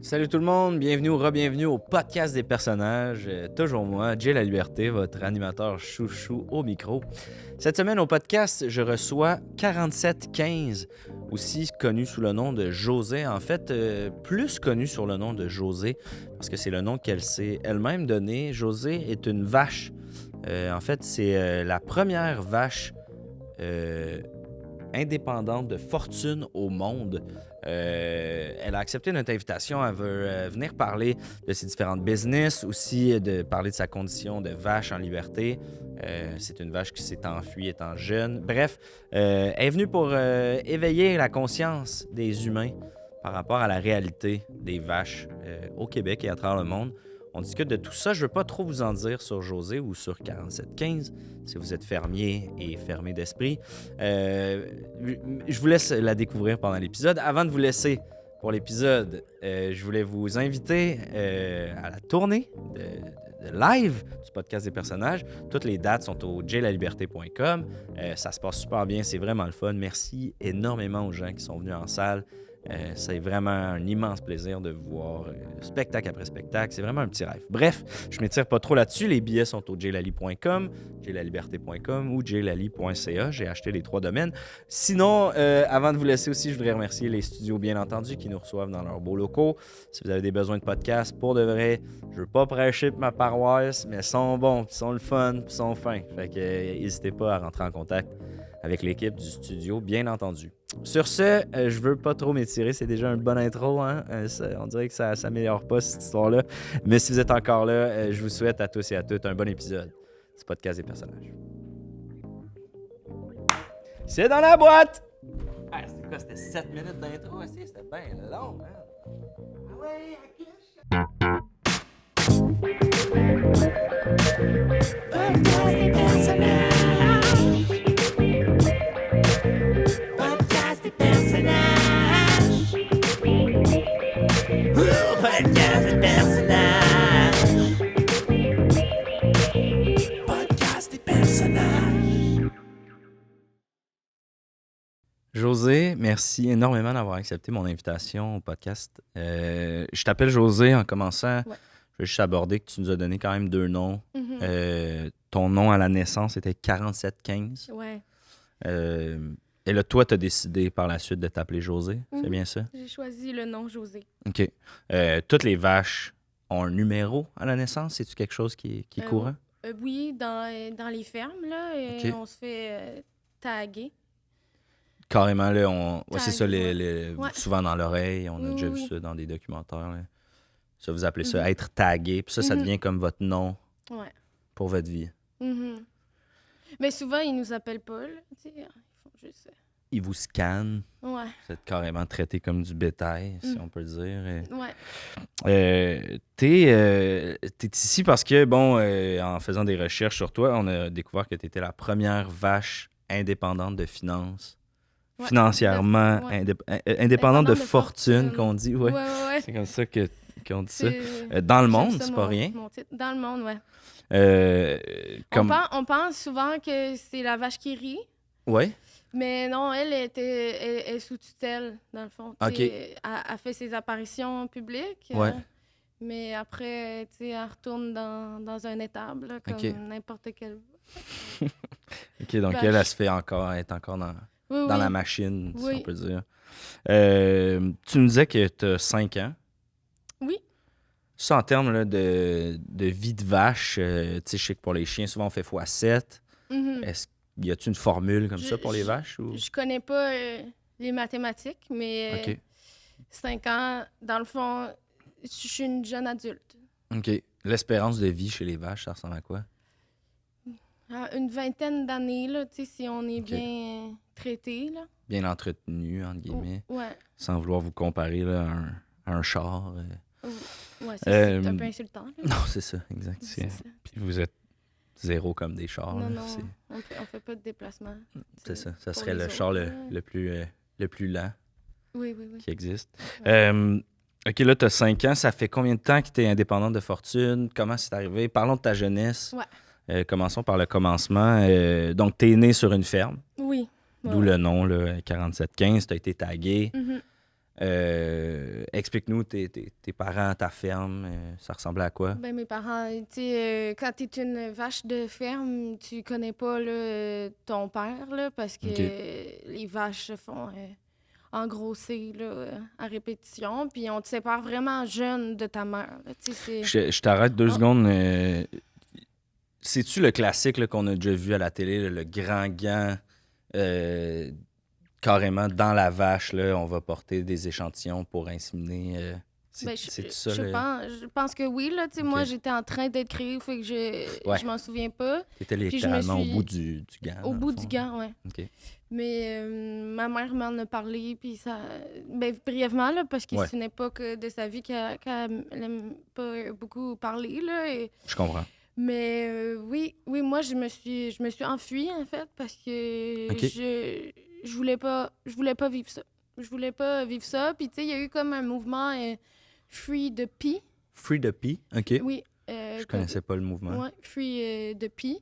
Salut tout le monde, bienvenue ou re-bienvenue au podcast des personnages. Toujours moi, Jay La Liberté, votre animateur chouchou au micro. Cette semaine au podcast, je reçois 4715, aussi connu sous le nom de José. En fait, plus connu sur le nom de José, parce que c'est le nom qu'elle s'est elle-même donné. José est une vache. En fait, c'est la première vache indépendante de fortune au monde. Elle a accepté notre invitation. Elle veut venir parler de ses différentes business, aussi de parler de sa condition de vache en liberté. C'est une vache qui s'est enfuie étant jeune. Bref, elle est venue pour éveiller la conscience des humains par rapport à la réalité des vaches au Québec et à travers le monde. On discute de tout ça. Je ne veux pas trop vous en dire sur José ou sur 4715, si vous êtes fermier et fermé d'esprit. Je vous laisse la découvrir pendant l'épisode. Avant de vous laisser pour l'épisode, je voulais vous inviter à la tournée de live du podcast des personnages. Toutes les dates sont au jlaliberté.com. Ça se passe super bien, c'est vraiment le fun. Merci énormément aux gens qui sont venus en salle. C'est vraiment un immense plaisir de vous voir spectacle après spectacle. C'est vraiment un petit rêve. Bref, je ne m'étire pas trop là-dessus. Les billets sont au jlali.com, jlaliberté.com ou jlali.ca. J'ai acheté les 3 domaines. Sinon, avant de vous laisser aussi, je voudrais remercier les studios, bien entendu, qui nous reçoivent dans leurs beaux locaux. Si vous avez des besoins de podcast, pour de vrai, je ne veux pas prêcher pour ma paroisse, mais ils sont bons, ils sont le fun, ils sont fins. Fait que n'hésitez pas à rentrer en contact avec l'équipe du studio, bien entendu. Sur ce, je veux pas trop m'étirer, c'est déjà une bonne intro, hein? On dirait que ça s'améliore pas cette histoire-là. Mais si vous êtes encore là, je vous souhaite à tous et à toutes un bon épisode du podcast des personnages. C'est dans la boîte! Ah, c'était quoi? C'était 7 minutes d'intro aussi? C'était bien long, hein? Ah ouais, Podcast des personnages. Podcast des personnages. Podcast des personnages. Podcast des personnages. José, merci énormément d'avoir accepté mon invitation au podcast. Je t'appelle José en commençant. Ouais. Je vais juste aborder que tu nous as donné quand même 2 noms. Mhm. Ton nom à la naissance était 4715. Ouais. Et là, toi, tu as décidé par la suite de t'appeler José. C'est Mhm. bien ça? J'ai choisi le nom José. OK. Toutes les vaches ont un numéro à la naissance? C'est-tu quelque chose qui est courant? Oui, dans les fermes, là, Ok. on se fait taguer. Carrément, là, ouais, c'est ça, Ouais. souvent dans l'oreille. On a Oui, déjà oui, vu oui. ça dans des documentaires. Là. Ça, vous appelez ça Mhm. être tagué. Puis ça Mhm. devient comme votre nom Ouais. pour votre vie. Mhm. Mais souvent, ils nous appellent pas, là. Tu sais, ils font juste... Ils vous scannent. Ouais. Vous êtes carrément traité comme du bétail, si Mm. on peut le dire. Ouais. T'es ici parce que, bon, en faisant des recherches sur toi, on a découvert que tu étais la première vache indépendante de finances. Ouais. Financièrement Ouais. indépendante de de fortune, fortune. qu'on dit. Ouais, Ouais. ouais. C'est comme ça qu'on dit ça. C'est- Dans le j'aime monde, ça, c'est pas rien. mon titre. Dans le monde, ouais. Comme... On pense souvent que c'est la vache qui rit. Ouais. Mais non, elle est sous tutelle, dans le fond. Ok. Elle fait ses apparitions publiques. Ouais. Mais après, elle retourne dans un étable, là, comme Ok. n'importe quelle. OK, donc Vache. elle se fait encore, être encore dans Oui, la oui. machine, si Oui. on peut dire. Tu me disais que tu as 5 ans. Oui. Ça, en termes là, de vie de vache, tu sais, je sais que pour les chiens, souvent on fait x7. Mhm. Y a-tu une formule comme Je- ça pour les je- vaches? Ou... Je connais pas les mathématiques, mais OK. 5 ans, dans le fond, je suis une jeune adulte. OK. L'espérance de vie chez les vaches, ça ressemble à quoi? Une vingtaine d'années, là, si on est Ok. bien traité, là. Bien entretenu, entre guillemets, Ouais. sans vouloir vous comparer là, à un char. Ouais, c'est un Euh, peu insultant, là. Non, c'est ça, exact. C'est ça. Puis vous êtes zéro comme des chars. Non, là. non, on fait pas de déplacement. C'est ça. Ça pour serait les le char autres, le plus lent Oui, oui, oui. qui existe. Ouais. OK, là, tu as 5 ans. Ça fait combien de temps que tu es indépendante de fortune? Comment c'est arrivé? Parlons de ta jeunesse. Ouais. Commençons par le commencement. Donc, tu es né sur une ferme, Oui. d'où le nom, là, 4715. Tu as été tagué. Mhm. Explique-nous tes parents, ta ferme, ça ressemblait à quoi? Ben, mes parents, tu sais, quand t'es une vache de ferme, tu connais pas là, ton père, là, parce que OK. les vaches se font engrosser là, à répétition. Puis on te sépare vraiment jeune de ta mère. Là, tu sais, Je t'arrête 2 Ah. secondes. C'est-tu le classique là, qu'on a déjà vu à la télé, là, le grand gant, carrément dans la vache, là, on va porter des échantillons pour inséminer. Ben, C'est ça, je pense que oui. Là, tu sais, OK. moi, j'étais en train d'être créée, fait que Ouais. je m'en souviens pas. C'était Puis je me littéralement au suis- bout du gant. Au dans bout le du fond. gant, ouais. OK. Mais ma mère m'en a parlé, puis ça... Ben, brièvement, là, parce que Ouais. c'est une époque de sa vie qu'elle aime pas beaucoup parler, là. Je comprends. Mais oui, moi, je me suis enfuie, en fait, parce que OK. je voulais pas vivre ça. Je voulais pas vivre ça. Puis, tu sais, il y a eu comme un mouvement Free the Pea. Free the Pea. OK. Oui. Je connaissais pas le mouvement. Ouais, Free the Pea.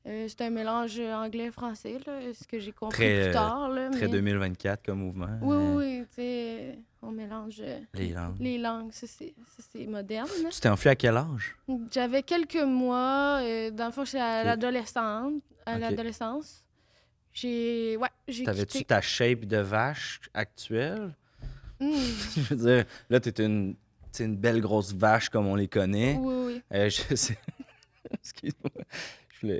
C'est un mélange anglais-français, là, ce que j'ai compris Très, plus tard. Là, Très mais... 2024 comme mouvement. Oui, tu sais, on mélange Les langues. les langues. Ça, c'est moderne. là. Tu t'es enfui à quel âge? J'avais quelques mois. Dans le fond, j'étais à Ok. à Ok. l'adolescence. J'ai T'avais-tu quitté. ta shape de vache actuelle? Hmm, Je veux dire, là, t'es une belle grosse vache comme on les connaît. oui. Je sais. Excuse-moi.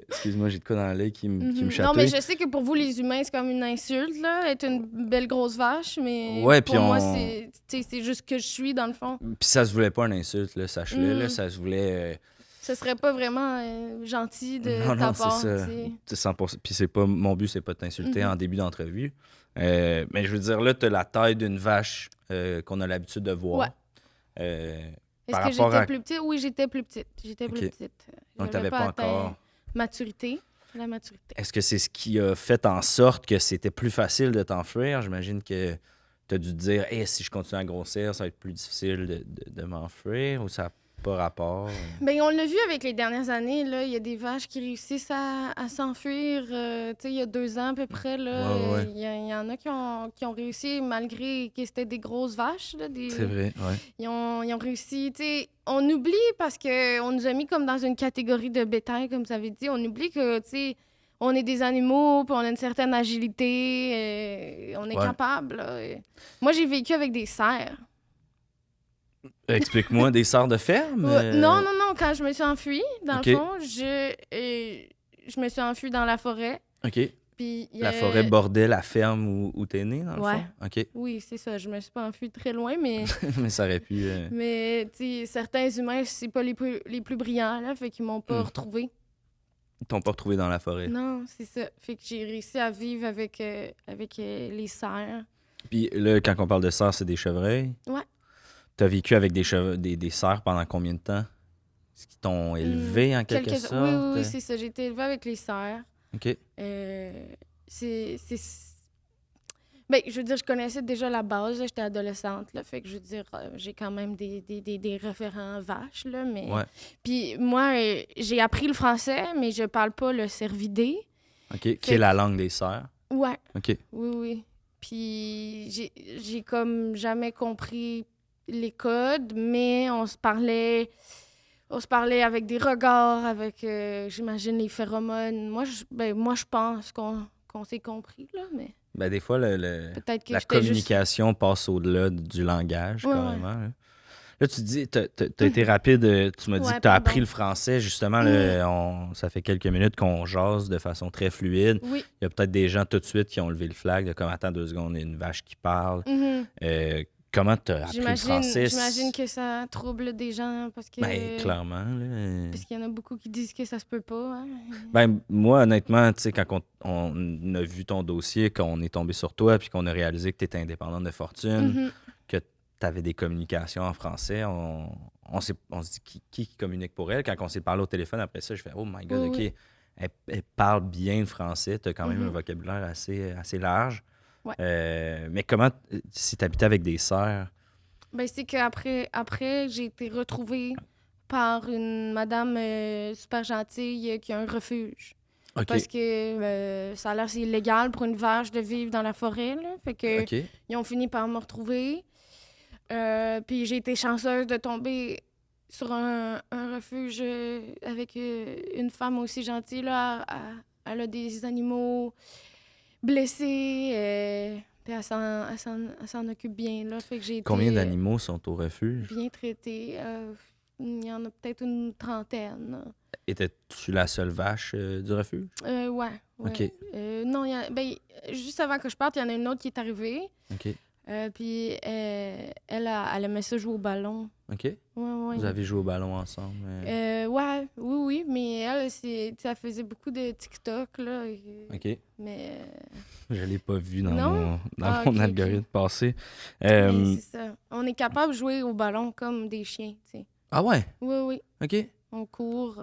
Excuse-moi, j'ai de quoi dans l'œil qui me Mhm. Non, chatouille. mais je sais que pour vous, les humains, c'est comme une insulte, là, être une belle grosse vache, mais Ouais, pour puis moi, on- c'est juste que je suis, dans le fond. Puis ça se voulait pas une insulte, là, sache-le. Là, Mm. ça se voulait. Ce serait pas vraiment gentil de Non, ta non, part, c'est ça. tu sais. C'est 100%. Puis c'est pas mon but, c'est pas de t'insulter Mhm. en début d'entrevue. Mais je veux dire, là, t'as la taille d'une vache qu'on a l'habitude de voir. Ouais. Est-ce Par que rapport j'étais à- plus petite? Oui, j'étais plus petite. J'étais plus Ok. petite. Donc, J'avais t'avais pas atteint encore. la maturité. Est-ce que c'est ce qui a fait en sorte que c'était plus facile de t'enfuir? J'imagine que tu as dû te dire, hey, si je continue à grossir, ça va être plus difficile de m'enfuir, ou ça n'a pas rapport? Ben, on l'a vu avec les dernières années, là. Il y a des vaches qui réussissent à s'enfuir. Tu sais, il y a 2 ans à peu près, là. Ouais. Il y en a qui ont réussi malgré que c'était des grosses vaches, là. C'est vrai, ouais. Ils ont réussi, tu sais. On oublie parce qu'on nous a mis comme dans une catégorie de bétail, comme ça avait dit. On oublie que, tu sais, on est des animaux, puis on a une certaine agilité, on est Ouais. capable, là. Moi, j'ai vécu avec des cerfs. Explique-moi, des sorts de ferme? Non, quand je me suis enfuie, dans Ok. le fond, je me suis enfuie dans la forêt. OK. Puis La forêt bordait la ferme où t'es né, dans le Ouais. fond? OK. Oui, c'est ça. Je me suis pas enfuie très loin, mais, Mais ça aurait pu... mais tu sais, certains humains, c'est pas les plus brillants, là, fait qu'ils m'ont pas Hmm. retrouvée. Ils t'ont pas retrouvé dans la forêt. Non, c'est ça. Fait que j'ai réussi à vivre avec les cerfs. Puis là, quand on parle de cerfs, c'est des chevreuils? Ouais. T'as vécu avec des cerfs pendant combien de temps? Est-ce qu'ils t'ont élevé en quelque sorte? Oui, c'est ça. J'ai été élevée avec les cerfs. OK. C'est... Ben, je veux dire, je connaissais déjà la base. Là, j'étais adolescente, là, fait que je veux dire, j'ai quand même des référents vaches, là, mais... Ouais. Puis moi, j'ai appris le français, mais je parle pas le cervidé. OK. Qui est la langue des cerfs? Ouais, OK. oui. Puis j'ai comme jamais compris les codes, mais on se parlait avec des regards, avec, j'imagine, les phéromones. Moi, je pense qu'on s'est compris, là, mais Ben, des fois, peut-être que la j'étais juste... communication passe au-delà du langage, Ouais, carrément. Là, tu dis, t'as été rapide, tu m'as dit Ouais, que t'as pardon. appris le français. Justement, là, ça fait quelques minutes qu'on jase de façon très fluide. Oui. Il y a peut-être des gens tout de suite qui ont levé le flag de comme, attends 2 secondes, il y a une vache qui parle. Mhm. Comment t'as appris le français? J'imagine que ça trouble des gens parce que... Ben, clairement. Là. Parce qu'il y en a beaucoup qui disent que ça se peut pas. Hein? Ben, moi, honnêtement, tu sais, quand on a vu ton dossier, qu'on est tombé sur toi, puis qu'on a réalisé que tu étais indépendante de fortune, Mhm. que tu avais des communications en français, on se dit qui communique pour elle. Quand on s'est parlé au téléphone après ça, je fais oh my God, Oui, OK. oui. Elle parle bien le français, tu as quand même Mhm. un vocabulaire assez large. Ouais. Mais comment, si tu habitais avec des sœurs, Ben, c'est qu'après, j'ai été retrouvée par une madame super gentille qui a un refuge. OK. Parce que ça a l'air c'est illégal pour une vache de vivre dans la forêt. Là. Fait que OK. ils ont fini par me retrouver. Puis j'ai été chanceuse de tomber sur un refuge avec une femme aussi gentille. Là. Elle a des animaux blessés. Puis elle s'en occupe bien. Là. Fait que j'ai été Combien d'animaux sont au refuge? bien traitée. Il y en a peut-être une trentaine. Étais-tu la seule vache du refuge? Ouais. OK. Non, juste avant que je parte, il y en a une autre qui est arrivée. OK. Puis elle aimait ça jouer au ballon. OK. Ouais. Vous avez joué au ballon ensemble? Ouais, oui, mais elle, elle faisait beaucoup de TikTok, là. OK. Mais Je l'ai pas vu dans Non? mon Ok. algorithme passé. mais c'est ça. On est capable de jouer au ballon comme des chiens, tu sais. Ah ouais? Oui. OK. On court.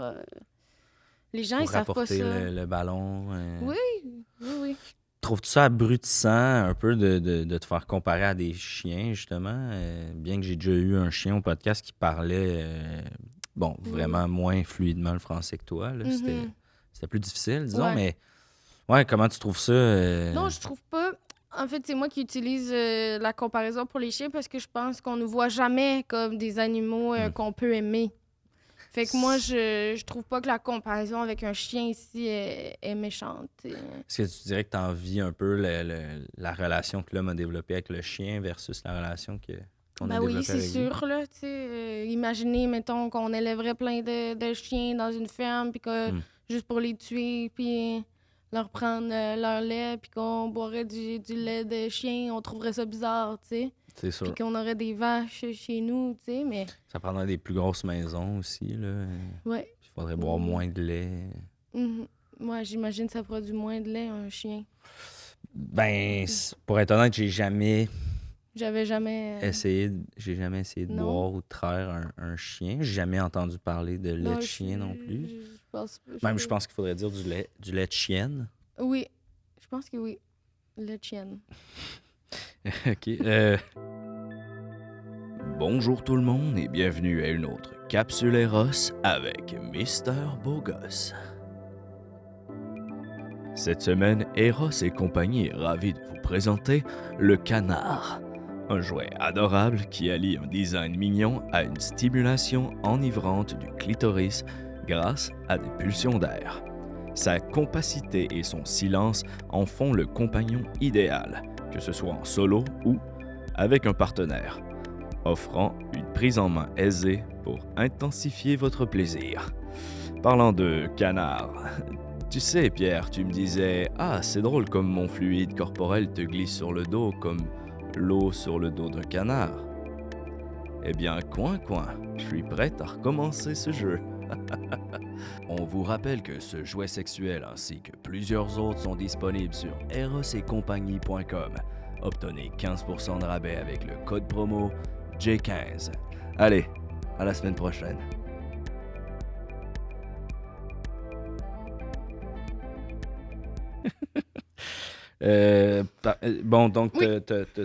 Les gens, Pour ils savent pas rapporter ça. le ballon. Oui. Trouves-tu ça abrutissant un peu de te faire comparer à des chiens, justement? Bien que j'ai déjà eu un chien au podcast qui parlait, vraiment moins fluidement le français que toi. Là. Mhm. C'était plus difficile, disons, Ouais. mais ouais, comment tu trouves ça? Non, je trouve pas. En fait, c'est moi qui utilise la comparaison pour les chiens parce que je pense qu'on ne voit jamais comme des animaux qu'on peut aimer. Fait que moi, je trouve pas que la comparaison avec un chien ici est méchante. Est-ce que tu dirais que tu envies un peu la relation que l'homme a développée avec le chien versus la relation qu'on a Ben développée oui, c'est avec vous? sûr, là, tu sais. Imaginez, mettons, qu'on élèverait plein de chiens dans une ferme, puis que juste pour les tuer, puis leur prendre leur lait, puis qu'on boirait du lait de chien, on trouverait ça bizarre, tu sais. C'est sûr. Puis qu'on aurait des vaches chez nous, tu sais, mais... Ça prendrait des plus grosses maisons aussi, là. Ouais. Il faudrait boire moins de lait. Mhm. Moi, j'imagine que ça produit moins de lait, un chien. Ben, pour être honnête, j'ai jamais J'avais jamais... essayé de Non. boire ou de traire un chien. J'ai jamais entendu parler de lait de chien non plus. Je pense pas. Même, je pense qu'il faudrait dire du lait de chienne. Oui, je pense que oui. Lait de chienne. OK. Bonjour tout le monde et bienvenue à une autre Capsule Eros avec Mister Beaugosse. Cette semaine, Eros et compagnie est ravis de vous présenter le canard. Un jouet adorable qui allie un design mignon à une stimulation enivrante du clitoris grâce à des pulsions d'air. Sa compacité et son silence en font le compagnon idéal, que ce soit en solo ou avec un partenaire, offrant une prise en main aisée pour intensifier votre plaisir. Parlant de canard, tu sais Pierre, tu me disais « Ah, c'est drôle comme mon fluide corporel te glisse sur le dos comme l'eau sur le dos d'un canard. » Eh bien, coin, je suis prête à recommencer ce jeu. On vous rappelle que ce jouet sexuel ainsi que plusieurs autres sont disponibles sur erosetcompagnie.com. Obtenez 15% de rabais avec le code promo J15. Allez, à la semaine prochaine. Bon, donc Oui.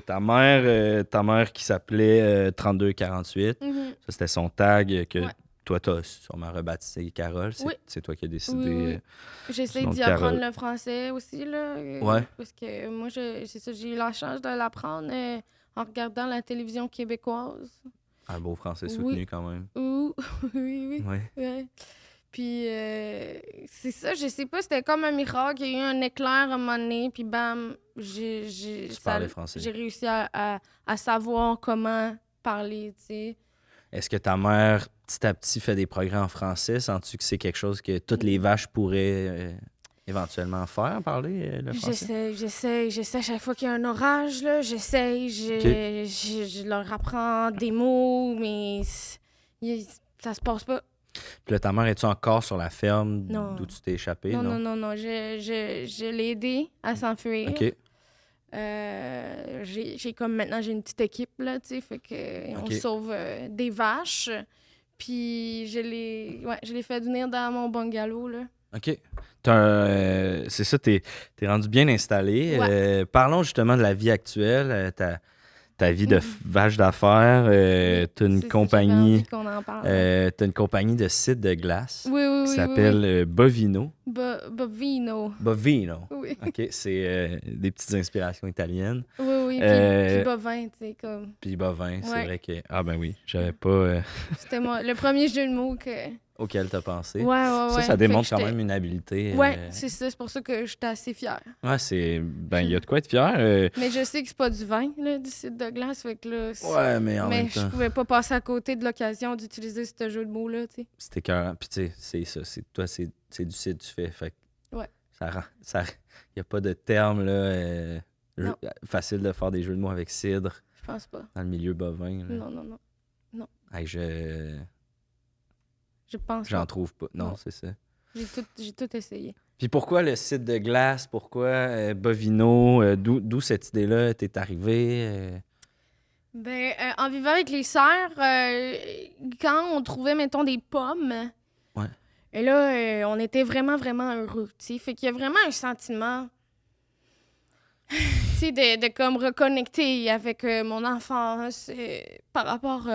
ta mère qui s'appelait 3248, Mhm. ça c'était son tag que Ouais. toi t'as sûrement rebaptisé Carole. Oui. C'est toi qui as décidé. Oui. J'essaie sinon, d'y Carole. apprendre le français aussi, là. Ouais. Parce que moi, c'est ça, j'ai eu la chance de l'apprendre en regardant la télévision québécoise. Un beau français Oui. soutenu quand même. Ouh, oui. Ouais. Ouais. Puis, c'est ça, je sais pas, c'était comme un miracle. Il y a eu un éclair à un moment donné, puis bam, Tu parlais français. j'ai réussi à savoir comment parler, tu sais. Est-ce que ta mère, petit à petit, fait des progrès en français? Sens-tu que c'est quelque chose que toutes les vaches pourraient éventuellement faire, parler le français? J'essaie chaque fois qu'il y a un orage, là, je leur apprends des mots, mais ça se passe pas. Puis là, ta mère, es-tu encore sur la ferme Non. d'où tu t'es échappé? Non, je l'ai aidé à s'enfuir. OK. Maintenant, j'ai une petite équipe, là, tu sais, fait que on OK. sauve des vaches. Puis je l'ai fait venir dans mon bungalow, là. OK. C'est ça, t'es rendu bien installé. Ouais. Parlons justement de la vie actuelle, ta vie de vache d'affaires. T'as une C'est ça, j'avais compagnie. envie qu'on en parle. T'as une compagnie de sites de glace Oui. qui s'appelle Bovino. Bovino. Bovino. Oui. OK, c'est des petites inspirations italiennes. Oui. oui, puis bovin, tu sais, comme... Puis bovin, c'est Ouais. vrai que... Ah ben oui, j'avais pas... C'était le premier jeu de mots que... auquel t'as pensé. Ouais, ouais, ouais. Ça démontre Fait que quand même une habileté. Ouais, c'est ça, c'est pour ça que j'étais assez fière. Ouais, c'est... Ben, il y a de quoi être fier. Mais je sais que c'est pas du vin, là, du site de glace, fait que là... Ouais, mais en Mais même je temps, pouvais pas passer à côté de l'occasion d'utiliser ce jeu de mots-là, tu sais. c'était écœurant. Puis tu sais, c'est ça. Toi, c'est du cidre tu fais. Fait que Ouais. ça... Il y a pas de terme, là, Non. facile de faire des jeux de mots avec cidre Je pense pas. dans le milieu bovin. Là. Non, non, non. Hey, Je pense j'en pas. trouve pas. Non, Non. c'est ça. J'ai tout essayé. Puis pourquoi le site de glace? Pourquoi Bovino? D'où cette idée-là t'est arrivée? Ben, en vivant avec les sœurs, quand on trouvait, mettons, des pommes, Ouais. et là, on était vraiment, vraiment heureux, tu sais. Fait qu'il y a vraiment un sentiment, tu sais, de comme reconnecter avec mon enfance par rapport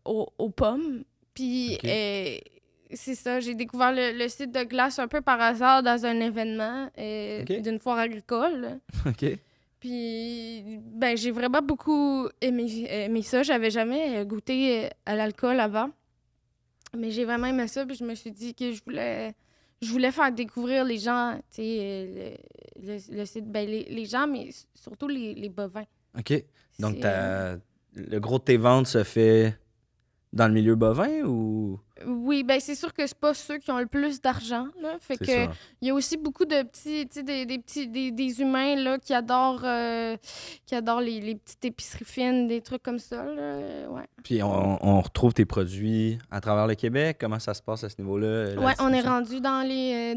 aux pommes. Puis, Ok. c'est ça, j'ai découvert le site de glace un peu par hasard dans un événement Ok. d'une foire agricole. OK. Puis, ben, j'ai vraiment beaucoup aimé ça. J'avais jamais goûté à l'alcool avant. Mais j'ai vraiment aimé ça. Puis je me suis dit que je voulais faire découvrir les gens, tu sais, le site. Ben, les gens, mais surtout les bovins. OK. Donc, C'est, le gros de tes ventes se fait dans le milieu bovin ou... Oui, ben c'est sûr que c'est pas ceux qui ont le plus d'argent, là. Fait C'est que ça. il y a aussi beaucoup de petits, tu sais, des humains, là, qui adorent les petites épiceries fines, des trucs comme ça, là. Ouais. Puis on retrouve tes produits à travers le Québec. Comment ça se passe à ce niveau-là? la Ouais, on est distribution? rendu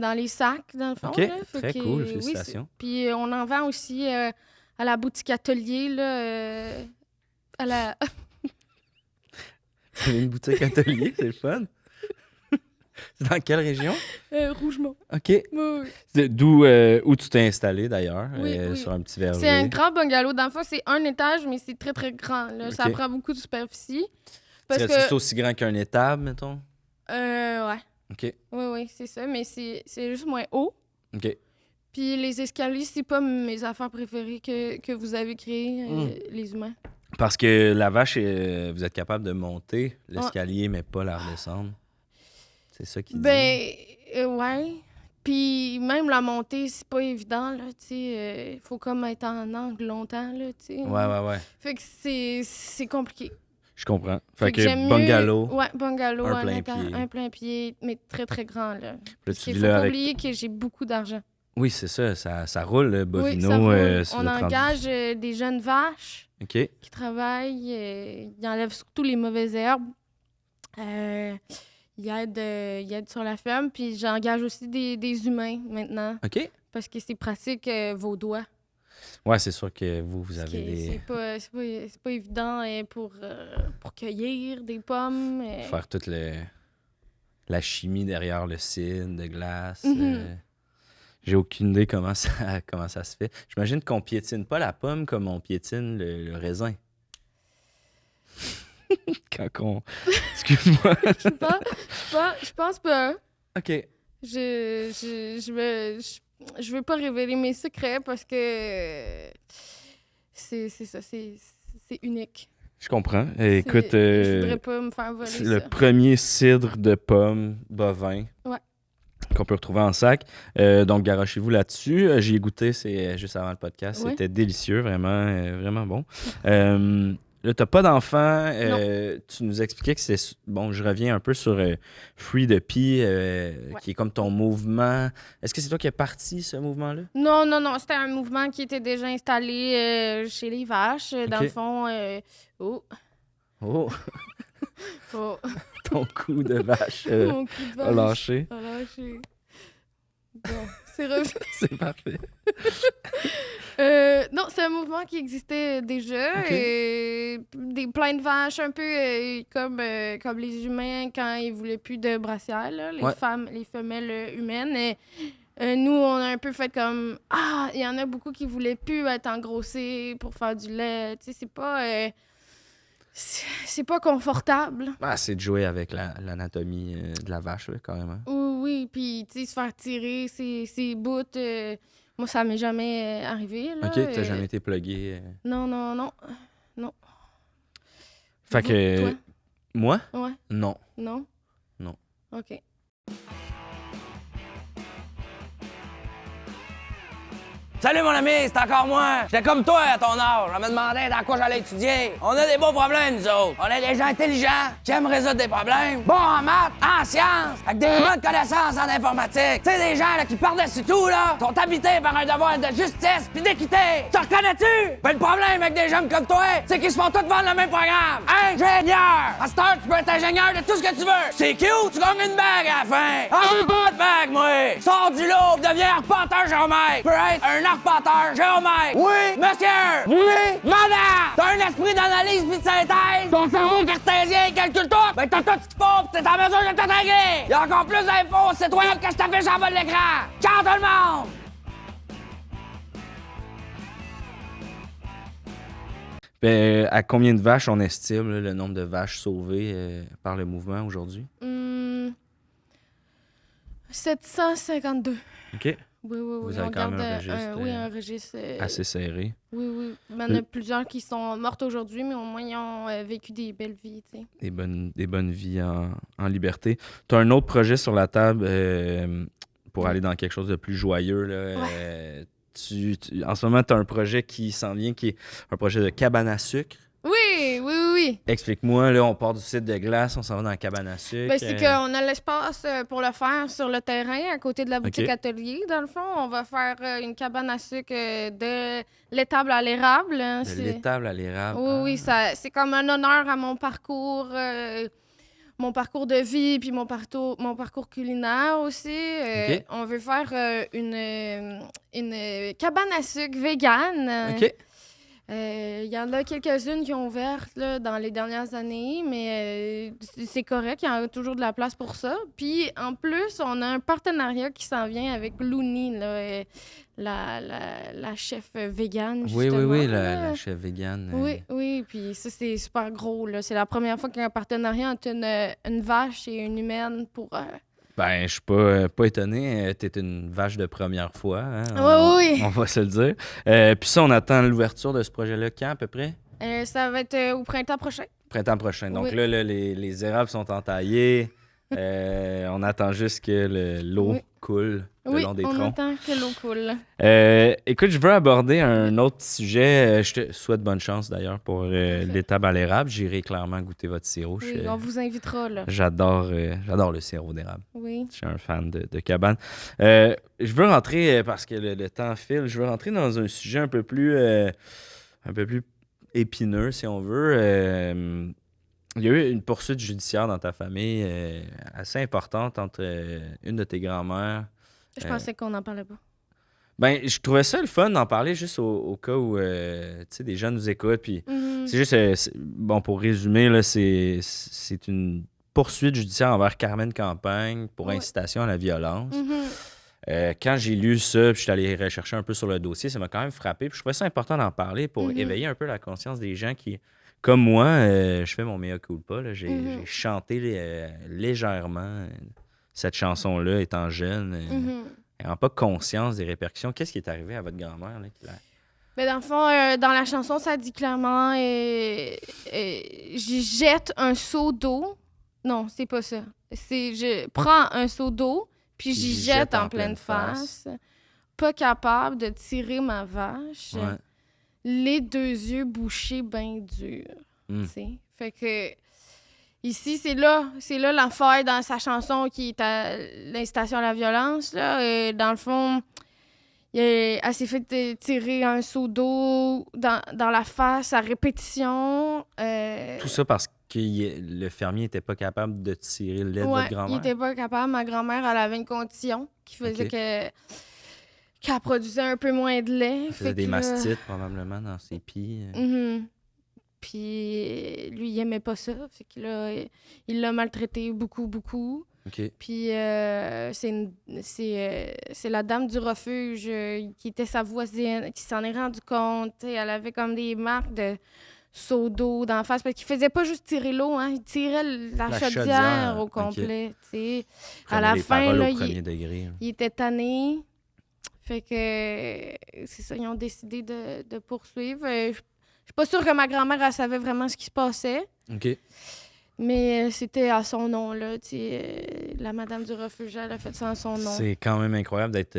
dans les sacs, dans le fond, OK. là. Fait Très que, cool. oui, Félicitations. puis on en vend aussi à la boutique Atelier, là, à la... C'est une boutique atelier, c'est le fun. C'est dans quelle région? Rougemont. OK. Oui, oui. C'est où tu t'es installé d'ailleurs, Oui, oui. sur un petit verger. C'est un grand bungalow. Dans le fond, c'est un étage, mais c'est très, très grand. Là. Ça Ok. prend beaucoup de superficie. Parce Serais-tu que... aussi grand qu'un étable, mettons? Ouais. OK. Oui, oui, c'est ça. Mais c'est juste moins haut. OK. Puis les escaliers, c'est pas mes affaires préférées que vous avez créées, les humains. Parce que la vache, vous êtes capable de monter l'escalier, mais pas la redescendre. C'est ça qui dit. Ben, ouais. Puis même la montée, c'est pas évident, là, tu sais. Faut comme être en angle longtemps, là, tu sais. Ouais. Fait que c'est compliqué. Je comprends. Fait que j'aime bungalow. mieux... Ouais, bungalow. Un plein pied. Un plein pied, mais très, très grand, là. Là, Parce tu qu'il vis faut là pas avec... oublier que j'ai beaucoup d'argent. Oui, c'est ça. Ça roule, le Bovino. Oui, ça roule. si On vous êtes rendu- engage des jeunes vaches OK. qui travaillent. Ils enlèvent surtout les mauvaises herbes. Ils aident sur la ferme. Puis j'engage aussi des humains maintenant. OK. Parce que c'est pratique vos doigts. Ouais, c'est sûr que vous Parce avez que des... c'est pas évident pour cueillir des pommes. Faire toute la chimie derrière le cidre, de glace. Mhm. J'ai aucune idée comment ça se fait. J'imagine qu'on piétine pas la pomme comme on piétine le raisin. Quand on... Excuse-moi. Je pense pas. OK. Je veux pas révéler mes secrets parce que c'est ça, c'est unique. Je comprends. Écoute, Je voudrais pas me faire voler c'est ça. le premier cidre de pomme bovin Ouais. qu'on peut retrouver en sac. Donc, garochez-vous là-dessus. J'y ai goûté, c'est juste avant le podcast. Ouais. C'était délicieux, vraiment bon. Là, t'as pas d'enfant. Tu nous expliquais que c'est... Bon, je reviens un peu sur Free the Pea, qui est comme ton mouvement. Est-ce que c'est toi qui as parti ce mouvement-là? Non, c'était un mouvement qui était déjà installé chez les vaches. Dans Ok. le fond, Oh, oh, ton coup de vache mon coup de a vache lâché. a lâché. Bon, c'est revenu. C'est parfait. Non, c'est un mouvement qui existait déjà. Ok. Plein de vaches, un peu comme les humains quand ils voulaient plus de brassière, là, Ouais. les femelles humaines. Nous, on a un peu fait comme il y en a beaucoup qui voulaient plus être engrossés pour faire du lait. Tu sais, c'est pas confortable. Ah, c'est de jouer avec l'anatomie de la vache, là, carrément. Oui, puis tu sais, se faire tirer ses bouts Moi, ça m'est jamais arrivé, là. OK, t'as jamais été plugué. Non, non, non. Non. Fait Vous, que... toi? Moi? Ouais. Non. Non? Non. OK. Salut mon ami, c'est encore moi. J'étais comme toi à ton âge. On me demandait dans quoi j'allais étudier. On a des beaux problèmes, nous autres. On est des gens intelligents qui aiment résoudre des problèmes. Bons en maths, en sciences, avec des bonnes connaissances en informatique. Tu sais, des gens là, qui par-dessus tout, là, sont habités par un devoir de justice pis d'équité. Tu reconnais-tu? Ben, le problème avec des jeunes comme toi, c'est qu'ils se font tous vendre le même programme. Ingénieur! À cette heure, tu peux être ingénieur de tout ce que tu veux. C'est cute, tu gagnes une bague à la fin. Ah, veux pas de bague, moi. Sors du lot, deviens arpenteur géomètre. Tu peux être un arpenteur géomètre. Oui, monsieur. Oui, madame. T'as un esprit d'analyse pis de synthèse. Ton cerveau cartésien calcule tout. Ben, t'as tout ce qu'il faut pis t'es en mesure de tout régler. Y'a encore plus d'infos, c'est toi que je t'affiche en bas de l'écran. Ciao tout le monde. Ben, à combien de vaches on estime là, le nombre de vaches sauvées par le mouvement aujourd'hui? 752. OK. Oui, oui, oui. Vous avez On quand même garde un registre, oui, un registre. Assez serré. Oui, oui. Il y en a plusieurs qui sont mortes aujourd'hui, mais au moins, ils ont vécu des belles vies, tu sais. Des bonnes vies en liberté. Tu as un autre projet sur la table pour aller dans quelque chose de plus joyeux. Là. Ouais. En ce moment, tu as un projet qui s'en vient, qui est un projet de cabane à sucre. Oui, oui, oui, oui. Explique-moi, là, on part du site de glace, on s'en va dans la cabane à sucre. Ben, c'est qu'on a l'espace pour le faire sur le terrain, à côté de la boutique OK. atelier. Dans le fond, on va faire une cabane à sucre de l'étable à l'érable. Hein, De l'étable à l'érable. Oui, oui, c'est comme un honneur à mon parcours de vie puis mon parcours culinaire aussi. OK. On veut faire une cabane à sucre végane. OK. Il y en a quelques-unes qui ont ouvert là, dans les dernières années, mais c'est correct, il y a toujours de la place pour ça. Puis en plus, on a un partenariat qui s'en vient avec Louni, là, la chef végane. Oui, justement, oui, là. la chef végane. Oui, oui, puis ça, c'est super gros. Là. C'est la première fois qu'il y a un partenariat entre une vache et une humaine pour... Ben, je suis pas étonné. T'es une vache de première fois. Hein? Oui. On va se le dire. Puis ça, on attend l'ouverture de ce projet-là quand, à peu près? Ça va être au printemps prochain. Printemps prochain. Donc Oui. là, les érables sont entaillées. On attend juste que l'eau Oui. coule le Oui, long des on troncs. attend que l'eau coule. Écoute, je veux aborder un autre sujet. Je te souhaite bonne chance d'ailleurs pour l'étable à l'érable. J'irai clairement goûter votre sirop. Oui, on vous invitera, là. J'adore le sirop d'érable. Oui. Je suis un fan de cabane. Je veux rentrer, parce que le temps file, je veux rentrer dans un sujet un peu plus épineux, si on veut. Il y a eu une poursuite judiciaire dans ta famille assez importante entre une de tes grand-mères. Je pensais qu'on n'en parlait pas. Ben, je trouvais ça le fun d'en parler juste au cas où tu sais, des gens nous écoutent. Puis c'est juste, bon, pour résumer, là, c'est une poursuite judiciaire envers Carmen Campagne pour Ouais. incitation à la violence. Mhm. Quand j'ai lu ça, puis je suis allé rechercher un peu sur le dossier, ça m'a quand même frappé. Puis je trouvais ça important d'en parler pour éveiller un peu la conscience des gens qui, comme moi, je fais mon mea culpa. Là, j'ai chanté légèrement cette chanson-là étant jeune, n'ayant pas conscience des répercussions. Qu'est-ce qui est arrivé à votre grand-mère? Là, Mais dans le fond, dans la chanson, ça dit clairement j'y jette un seau d'eau. Non, c'est pas ça. C'est je prends un seau d'eau, puis j'y jette en pleine face. Pas capable de tirer ma vache. Ouais. Les deux yeux bouchés bien durs. Mm. Tu sais. Fait que ici, c'est là l'affaire dans sa chanson qui est à l'incitation à la violence. Là. Et dans le fond, elle s'est fait tirer un seau d'eau dans la face à répétition. Tout ça parce que le fermier n'était pas capable de tirer le lait de votre il grand-mère? était pas capable. Ma grand-mère, elle avait une condition qui faisait Ok. qu'elle produisait un peu moins de lait. Elle faisait Fait des que là- mastites, probablement, dans ses pieds. Mhm. Puis lui, il aimait pas ça. Fait que là, il l'a maltraité beaucoup, beaucoup. OK. Puis c'est la dame du refuge qui était sa voisine qui s'en est rendu compte. T'sais, elle avait comme des marques de seau d'eau d'en face. Parce qu'il faisait pas juste tirer l'eau, hein, il tirait la chaudière au ok. complet. T'sais. À Prenait la les fin, paroles là, au premier degré. il était tanné. Fait que c'est ça, ils ont décidé de poursuivre. Je suis pas sûre que ma grand-mère, elle savait vraiment ce qui se passait. OK. Mais c'était à son nom, là. La madame du refuge, elle a fait ça à son nom. C'est quand même incroyable d'être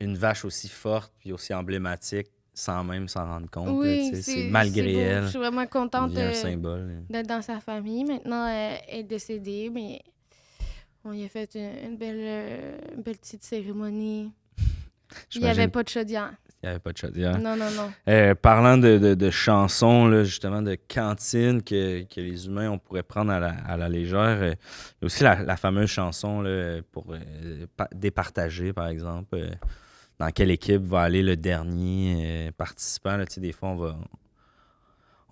une vache aussi forte puis aussi emblématique sans même s'en rendre compte. Là, Oui, tu sais, c'est malgré beau. elle. Je suis vraiment contente Il y a un symbole. d'être dans sa famille. Maintenant, elle est décédée, mais on y a fait une belle petite cérémonie. Il n'y avait pas de chaudière. Il n'y avait pas de chaudière. Non, non, non. Parlant de chansons, là, justement, de cantines que les humains, on pourrait prendre à la légère, il y a aussi la fameuse chanson là, pour départager, par exemple. Dans quelle équipe va aller le dernier participant. Là, tu sais, des fois,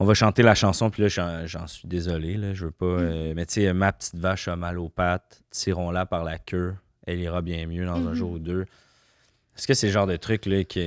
on va chanter la chanson, puis là, j'en suis désolé. Là, je veux pas. Mais tu sais, ma petite vache a mal aux pattes, tirons-la par la queue, elle ira bien mieux dans un jour ou deux. Est-ce que c'est le genre de truc là, qui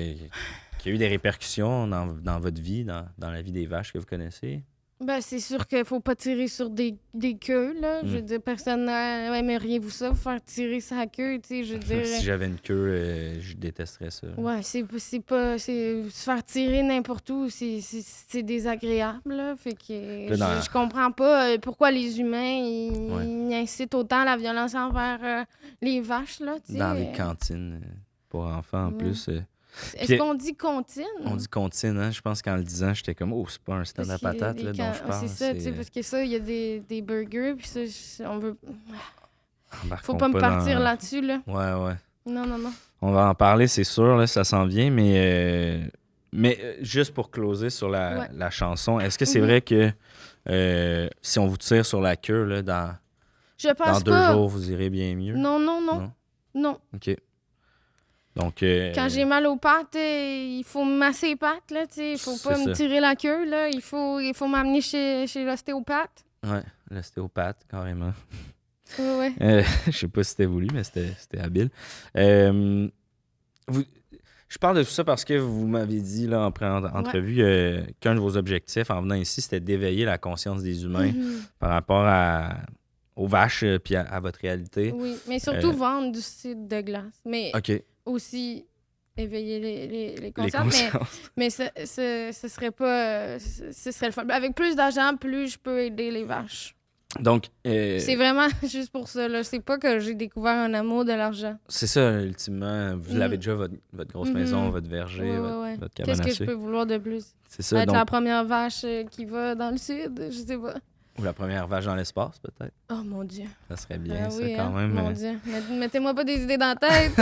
a eu des répercussions dans votre vie, dans la vie des vaches que vous connaissez? Ben, c'est sûr qu'il faut pas tirer sur des queues, là. Je veux dire, personne n'aimeriez-vous ça, vous faire tirer sa queue, tu sais, je veux dire... Si j'avais une queue, je détesterais ça. Ouais, c'est pas... se faire tirer n'importe où, c'est désagréable, là. Fait que je comprends pas pourquoi les humains, ils incitent autant la violence envers les vaches, là, tu sais. Dans les cantines pour enfants, en plus... Est-ce qu'on dit comptine? On dit comptine, hein? Je pense qu'en le disant, j'étais comme, oh, c'est pas un stand à patates là, dont je parle. C'est ça, tu sais, parce que ça, il y a des burgers, puis ça, on veut... Faut pas me partir là-dessus, là. Ouais. Non. On va en parler, c'est sûr, là, ça s'en vient, mais juste pour closer sur la chanson, est-ce que c'est vrai que si on vous tire sur la queue, là, dans 2 jours, vous irez bien mieux? Non. OK. Donc, quand j'ai mal aux pattes, il faut me masser les pattes, là, tu sais. Il faut pas me tirer la queue, là. Il faut m'amener chez l'ostéopathe. Ouais, l'ostéopathe, carrément. Ouais. Je sais pas si c'était voulu, mais c'était habile. Je parle de tout ça parce que vous m'avez dit là, en pré-entrevue qu'un de vos objectifs en venant ici, c'était d'éveiller la conscience des humains par rapport aux vaches puis à votre réalité. Oui, mais surtout vendre du cidre de glace. Mais aussi éveiller les consciences. Mais ce serait pas... ce serait le fun. Avec plus d'argent, plus je peux aider les vaches. Donc... c'est vraiment juste pour ça. Là. C'est pas que j'ai découvert un amour de l'argent. C'est ça, ultimement. Vous l'avez déjà, votre grosse maison, votre verger, votre cabane à sucre. Qu'est-ce que je peux vouloir de plus? C'est ça. Être la première vache qui va dans le sud, je sais pas. Ou la première vache dans l'espace, peut-être. Oh, mon Dieu. Ça serait bien, ça, quand même. Mon Dieu. Mettez-moi pas des idées dans la tête.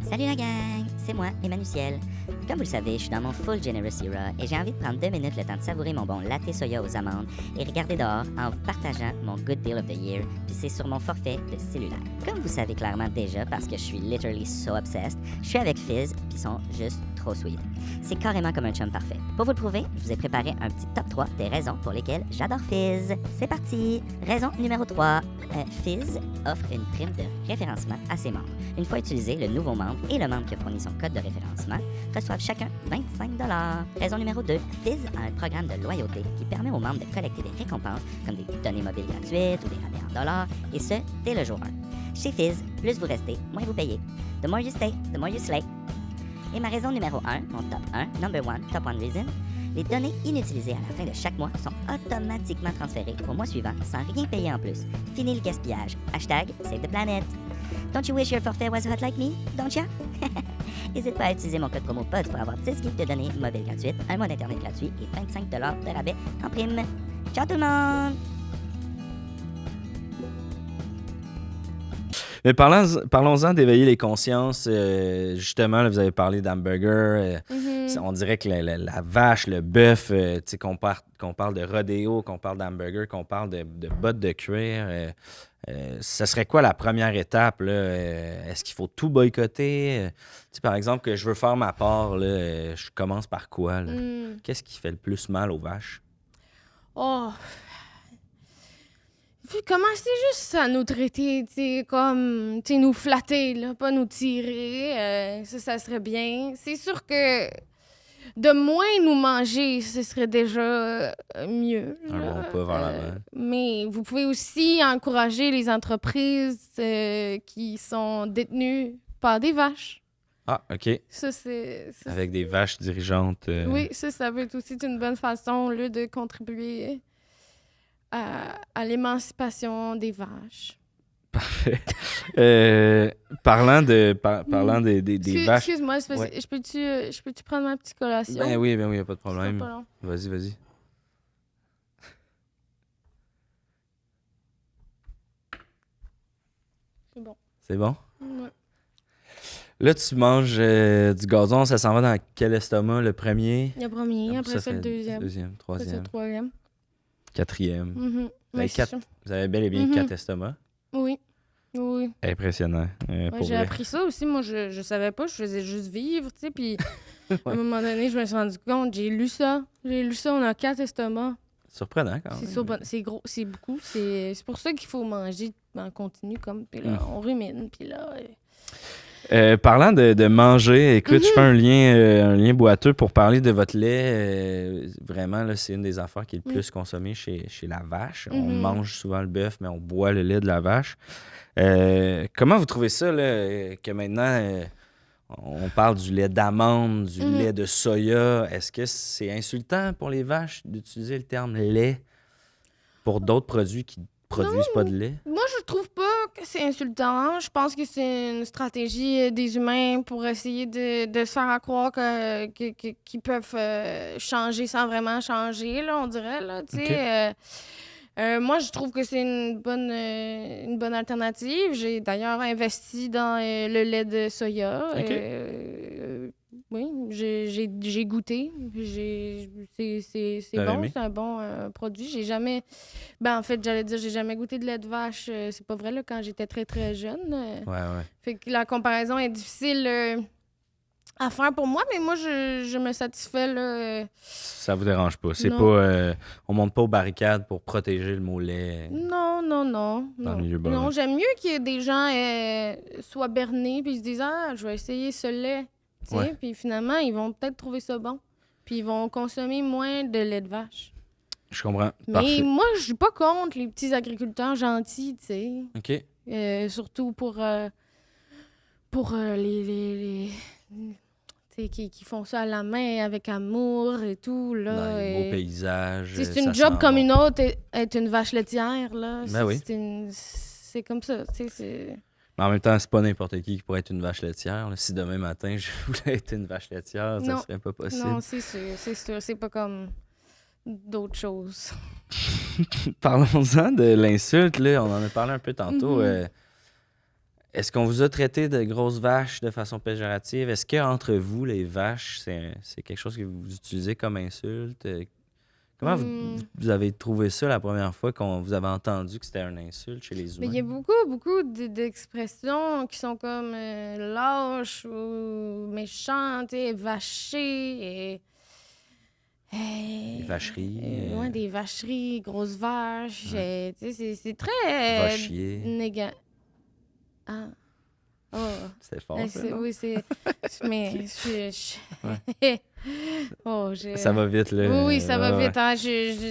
Salut la gang, c'est moi, Emmanuel. Comme vous le savez, je suis dans mon full generous era et j'ai envie de prendre 2 minutes le temps de savourer mon bon latte soya aux amandes et regarder dehors en vous partageant mon good deal of the year, puis c'est sur mon forfait de cellulaire. Comme vous savez clairement déjà, parce que je suis literally so obsessed, je suis avec Fizz, puis ils sont juste trop sweet. C'est carrément comme un chum parfait. Pour vous le prouver, je vous ai préparé un petit top 3 des raisons pour lesquelles j'adore Fizz. C'est parti! Raison numéro 3. Fizz offre une prime de référencement à ses membres. Une fois utilisé, le nouveau membre et le membre qui a fourni son code de référencement reçoivent chacun 25 $. Raison numéro 2. Fizz a un programme de loyauté qui permet aux membres de collecter des récompenses comme des données mobiles gratuites ou des rabais en dollars, et ce, dès le jour 1. Chez Fizz, plus vous restez, moins vous payez. The more you stay, the more you slay. Et ma raison numéro 1, mon top 1, number 1, top 1 reason, les données inutilisées à la fin de chaque mois sont automatiquement transférées au mois suivant sans rien payer en plus. Fini le gaspillage. Hashtag Save the Planet. Don't you wish your forfait was hot like me? Don't ya? N'hésite pas à utiliser mon code promo POD pour avoir 10 gigs de données mobiles gratuites, un mois d'internet gratuit et 25 $ de rabais en prime. Ciao tout le monde! Mais parlons-en d'éveiller les consciences. Justement, là, vous avez parlé d'hamburger. On dirait que la vache, le bœuf, qu'on parle de rodéo, qu'on parle d'hamburger, qu'on parle de bottes de cuir. Ce serait quoi la première étape? Là? Est-ce qu'il faut tout boycotter? Par exemple, que je veux faire ma part, là, je commence par quoi? Là? Qu'est-ce qui fait le plus mal aux vaches? Oh! Commencez juste à nous traiter, comme, nous flatter, là, pas nous tirer. Ça serait bien. C'est sûr que de moins nous manger, ce serait déjà mieux. Un là. bon pas vers l'avant. Mais vous pouvez aussi encourager les entreprises qui sont détenues par des vaches. Ah, OK. Ça, c'est... Avec des vaches dirigeantes. Oui, ça peut être aussi une bonne façon là, de contribuer à l'émancipation des vaches. Parfait. Parlant des vaches. Excuse-moi, Ouais. je peux-tu prendre ma petite collation? Ben oui, y a pas de Ce sera problème. pas long. Vas-y. C'est bon. C'est bon? Ouais. Là, tu manges du gazon, ça s'en va dans quel estomac? Le premier? Le premier, après ça, le fait deuxième. Deuxième, Après ça, troisième, le troisième. quatrième. Mhm. Vous Ouais, avez c'est quatre- ça. Vous avez bel et bien Mhm. 4 estomacs. Oui. Oui. Impressionnant. Ouais, pour j'ai vrai. appris ça aussi. Moi, je savais pas. Je faisais juste vivre, tu sais. Puis, à Ouais. un moment donné, je me suis rendu compte. J'ai lu ça. On a 4 estomacs. Surprenant quand C'est même. c'est gros. C'est beaucoup. C'est pour ça qu'il faut manger en continu. Comme, puis là, on rumine. Puis là... Parlant de manger, écoute, Mhm. je fais un lien boiteux pour parler de votre lait. Vraiment, là, c'est une des affaires qui est le plus consommée chez la vache. On Mhm. mange souvent le bœuf, mais on boit le lait de la vache. Comment vous trouvez ça, là, que maintenant, on parle du lait d'amande, du Mhm. lait de soya? Est-ce que c'est insultant pour les vaches d'utiliser le terme lait pour d'autres produits qui ne produisent pas de lait? Moi, je trouve pas que c'est insultant. Je pense que c'est une stratégie des humains pour essayer de se faire croire qu'ils peuvent changer sans vraiment changer, là, on dirait. Là, tu sais. Moi, je trouve que c'est une bonne alternative. J'ai d'ailleurs investi dans le lait de soya. OK. Oui, j'ai goûté. C'est T'as bon, aimé? c'est un bon produit. J'ai jamais... Ben, en fait, j'allais dire, j'ai jamais goûté de lait de vache. C'est pas vrai, là, quand j'étais très, très jeune. Ouais. Fait que la comparaison est difficile à faire pour moi, mais moi, je me satisfais, là. Ça vous dérange pas. C'est Non. pas. On monte pas aux barricades pour protéger le mot lait. Non. Dans le milieu bovin. Non, j'aime mieux qu'il y ait des gens soient bernés puis ils se disent « Ah, je vais essayer ce lait. » Tu sais, Ouais. puis finalement, ils vont peut-être trouver ça bon. Puis ils vont consommer moins de lait de vache. Je comprends. Mais Parfait. moi, je suis pas contre les petits agriculteurs gentils, tu sais. OK. Surtout pour les tu sais, qui font ça à la main avec amour et tout, là. Dans les beaux et- paysages. Tu sais, c'est ça une job sent comme bon. une autre, être une vache laitière, là. Ben oui. C'est comme ça, tu sais, c'est... Mais en même temps, c'est pas n'importe qui pourrait être une vache laitière. là. Si demain matin, je voulais être une vache laitière, ça Non. serait pas possible. Non, c'est sûr. C'est pas comme d'autres choses. Parlons-en de l'insulte. Là. On en a parlé un peu tantôt. Mhm. Est-ce qu'on vous a traité de grosses vaches de façon péjorative? Est-ce qu'entre vous, les vaches, c'est quelque chose que vous utilisez comme insulte? Comment vous avez trouvé ça la première fois qu'on vous avait entendu que c'était une insulte chez les Mais humains? il y a beaucoup d'expressions qui sont comme lâches ou méchantes, et vachées, et... Des vacheries. Ouais, des vacheries, grosses vaches. Tu sais, c'est très... Vachier. Ah. Oh. C'était fort, ça, non? Oui, c'est... Mais... Oh, Ça va vite, là. Oui, ça va Ouais, vite. Hein.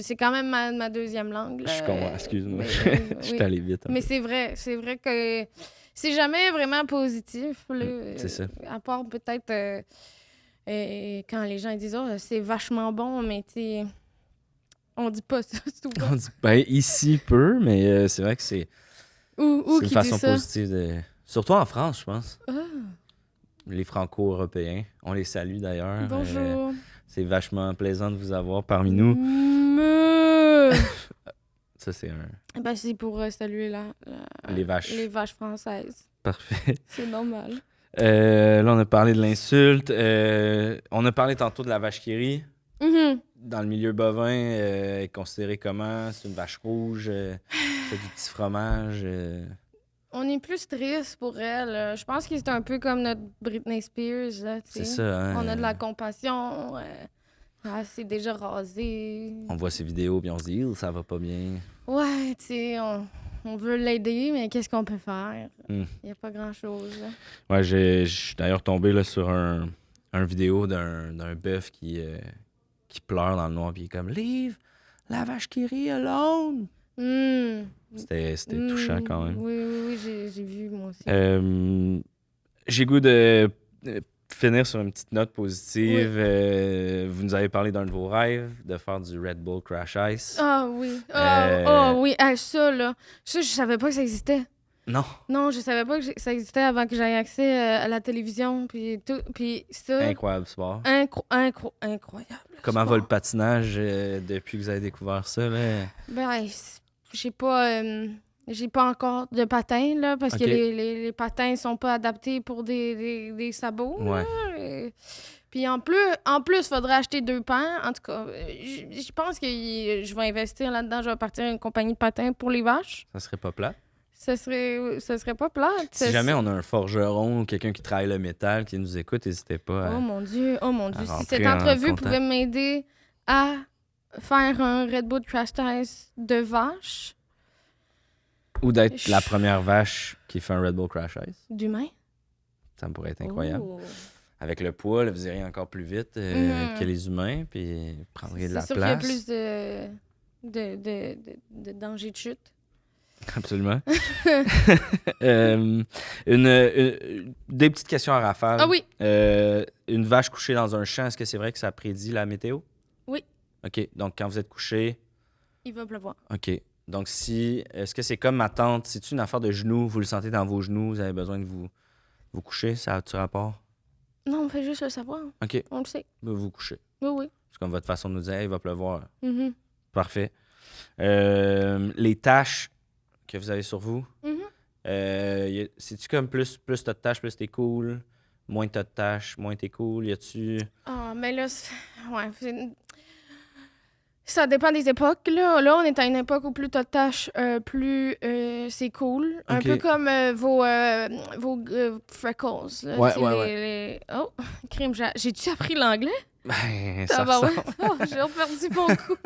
C'est quand même ma deuxième langue. Là. Je comprends, excuse-moi. Mais, Je suis oui. allé vite. un Mais peu. c'est vrai que c'est jamais vraiment positif. Là. C'est ça. À part peut-être quand les gens disent « Oh, c'est vachement bon », mais tu sais, on dit pas ça souvent. On dit, ben, ici, peu, mais c'est vrai que c'est Ou c'est une qui façon dit ça. positive de... Surtout en France, je pense. Ah, Les Franco-Européens. On les salue, d'ailleurs. bonjour. C'est vachement plaisant de vous avoir parmi nous. Me. Ça, c'est un... Ben, c'est pour saluer Les vaches. les vaches françaises. Parfait. C'est normal. Là, on a parlé de l'insulte. On a parlé tantôt de la vache qui rit. Mhm. Dans le milieu bovin, elle est considérée comment? C'est une vache rouge, fait du petit fromage. On est plus triste pour elle. Je pense que c'est un peu comme notre Britney Spears. Là, tu sais. C'est ça, hein? On a de la compassion. C'est déjà rasé. On voit ses vidéos puis on se dit, ça va pas bien. Ouais, tu sais, on veut l'aider, mais qu'est-ce qu'on peut faire? Il Hmm. n'y a pas grand-chose. là. Ouais, je suis d'ailleurs tombé là, sur un une vidéo d'un bœuf qui pleure dans le noir, puis il est comme « Leave la vache qui rit alone! Hmm. » C'était touchant quand même. Oui, j'ai vu, moi aussi. J'ai goût de finir sur une petite note positive. Vous nous avez parlé d'un de vos rêves, de faire du Red Bull Crash Ice. Ah oui. Ah oui. Ah, ça, là. Ça, je savais pas que ça existait. Non. Non, je savais pas que ça existait avant que j'aie accès à la télévision. Puis tout. Puis ça. Incroyable sport. Incroyable. Comment sport. va le patinage depuis que vous avez découvert ça? Là? Ben, j'ai pas encore de patins, là, parce Ok. que les patins sont pas adaptés pour des sabots. Ouais. Là, puis en plus, faudrait acheter 2 paires. En tout cas, je pense que je vais investir là-dedans. Je vais partir à une compagnie de patins pour les vaches. Ça serait pas plat. Ça serait pas plate. Si jamais on a un forgeron ou quelqu'un qui travaille le métal qui nous écoute, n'hésitez pas à... Oh mon Dieu. Si rentrer cette en entrevue contact. pouvait m'aider à faire un Red Bull Crash Ice de vache, Ou d'être la première vache qui fait un Red Bull Crash Ice. d'humain. Ça me pourrait être incroyable. Oh. Avec le poids, là, vous iriez encore plus vite Mhm. que les humains, puis vous prendriez de la C'est sûr qu'il y a place. plus de danger de chute. Absolument. Des petites questions à rafale. Ah oui. Une vache couchée dans un champ, est-ce que c'est vrai que ça prédit la météo? Oui. OK. Donc, quand vous êtes couché, Il va pleuvoir. OK. Donc, est-ce que c'est comme ma tante, c'est-tu une affaire de genoux, vous le sentez dans vos genoux, vous avez besoin de vous coucher, ça a-tu rapport? Non, on fait juste le savoir. OK. On le sait. Vous vous couchez. Oui. C'est comme votre façon de nous dire, hey, il va pleuvoir. Mhm. Parfait. Les tâches que vous avez sur vous, Mhm. c'est-tu comme plus t'as de tâches, plus t'es cool? Moins t'as de tâches, moins t'es cool? Y a-tu... Ah, mais là, ça dépend des époques. Là, on est à une époque où plus t'as de tâches, plus c'est cool. Un Ok. peu comme vos freckles. Là, Ouais, tu sais, ouais. les- Oh, crime, j'ai-tu appris l'anglais? Ben, Ça ça va, ouais. ressemble. Oh, j'ai perdu mon coup.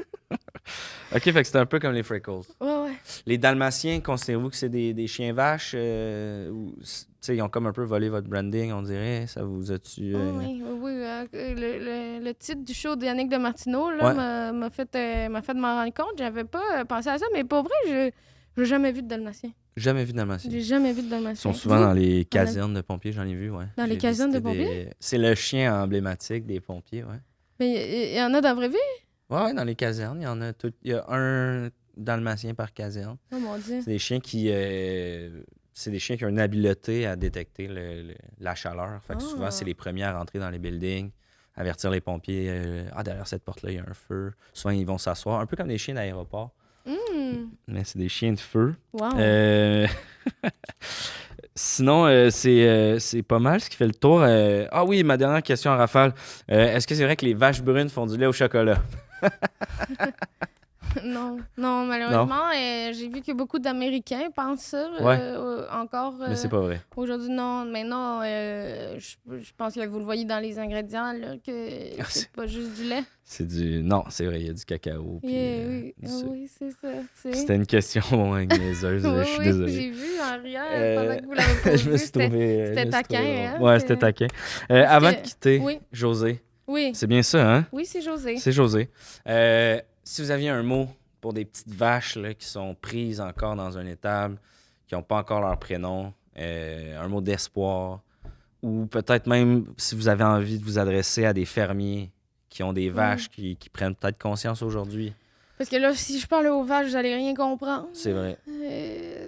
OK, fait que c'est un peu comme les freckles. Ouais. Les Dalmatiens, considérez-vous que c'est des chiens vaches? Ou, tu sais, ils ont comme un peu volé votre branding, on dirait. Ça vous a-tu... Oh, oui. Le titre du show d'Yannick de Martineau là, Ouais. m'a fait m'en rendre compte. J'avais pas pensé à ça, mais pour vrai, j'ai jamais vu de Dalmatien. Jamais vu de Dalmatien. J'ai jamais vu de Ils Dalmatien. sont souvent Vous? dans les casernes de pompiers, j'en ai vu, ouais. Dans les J'ai casernes de visité pompiers? C'est le chien emblématique des pompiers, ouais. Mais il y en a dans la vraie vie? Ouais, dans les casernes, il y en a tout. Il y a un dalmatien par caserne. Oh mon Dieu. C'est des chiens qui ont une habileté à détecter la chaleur. Fait que Ah. souvent, c'est les premiers à rentrer dans les buildings, avertir les pompiers. Derrière cette porte-là, il y a un feu. Souvent, ils vont s'asseoir, un peu comme des chiens d'aéroport. Mais c'est des chiens de feu. Wow. Sinon, c'est pas mal ce qui fait le tour. Ah oui, ma dernière question à rafale. Est-ce que c'est vrai que les vaches brunes font du lait au chocolat? Non, malheureusement, j'ai vu que beaucoup d'Américains pensent ça Ouais. encore Mais c'est pas vrai. aujourd'hui. Non, mais non, je pense que vous le voyez dans les ingrédients, là, que Ah, c'est pas juste du lait. C'est du... Non, c'est vrai, il y a du cacao. Puis, Oui, du sucre. oui, c'est ça. C'était une question niaiseuse, Oui, je suis désolé. j'ai vu en riant pendant que vous l'avez posé. Je me suis trouvé... c'était taquin, hein? Ouais, c'était taquin. Avant de que- quitter, oui. José, Oui, c'est bien ça, hein? oui, c'est José. C'est José. Si vous aviez un mot pour des petites vaches là, qui sont prises encore dans un étable, qui n'ont pas encore leur prénom, un mot d'espoir, ou peut-être même si vous avez envie de vous adresser à des fermiers qui ont des vaches qui prennent peut-être conscience aujourd'hui. Parce que là, si je parle aux vaches, vous allez rien comprendre. C'est vrai.